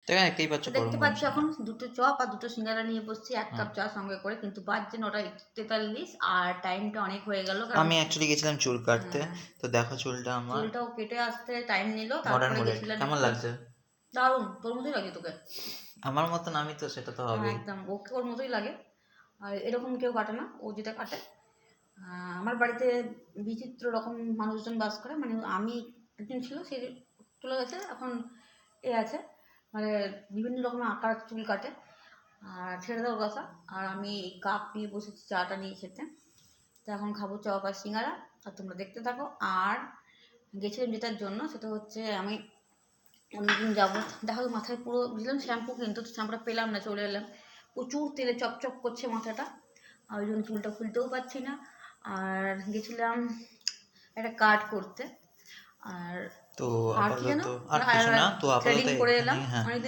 দেখেন একটাই পাচ্ছ তো গরম দেখতে গরম পাচ্ছ এখন সিঙ্গারা। দুটো চপ আর দুটো সিঙ্গারা নিয়ে বসছি, 1 হ্যাঁ, কাপ চা সঙ্গে করে। কিন্তু বাজছে 9:43 আর টাইমটা অনেক হয়ে গেল, কারণ আমি অ্যাকচুয়ালি গেছিলাম চুল কাটতে। হ্যাঁ, তো দেখো চুলটা আমার চুলটাও কেটে আসতে টাইম নিল। মডার্ন তারপরে বুলেট গেছিলাম কেমন একটু। লাগছে? দারুণ, তোর মতোই লাগে তোকে। আমার মতন আমি তো, সেটা তো হবেই। একদম ওকে ওর মতোই লাগে। আর এরকম কেউ কাটে না, ও যেটা কাটে। আমার বাড়িতে বিচিত্র রকম মানুষজন বাস করে, মানে আমি একদিন ছিল, সে চলে গেছে, এখন এ আছে, মানে বিভিন্ন রকমের আকার চুল কাটে। আর ছেড়ে দেওয়ার কথা। আর আমি এই কাপ নিয়ে বসেছি চাটা নিয়ে খেতে। তো এখন খাবো চপ আর সিঙ্গারা, আর তোমরা দেখতে থাকো। আর গেছিলাম যেটার জন্য, সেটা হচ্ছে আমি অনেকদিন যাবো, দেখো মাথায় পুরো দিলাম শ্যাম্পু, কিন্তু শ্যাম্পুটা পেলাম না, চলে এলাম। প্রচুর তেলে চপচপ করছে মাথাটা, আর ওই জন্য চুলটা খুলতেও পারছি না। আর গেছিলাম একটা কাট করতে। আর তো আর কি যেন, আপাতত আর কিছু না, তো আপাতত থ্রেডিং করে এলাম এখানেই, হ্যাঁ। অনেকদিন।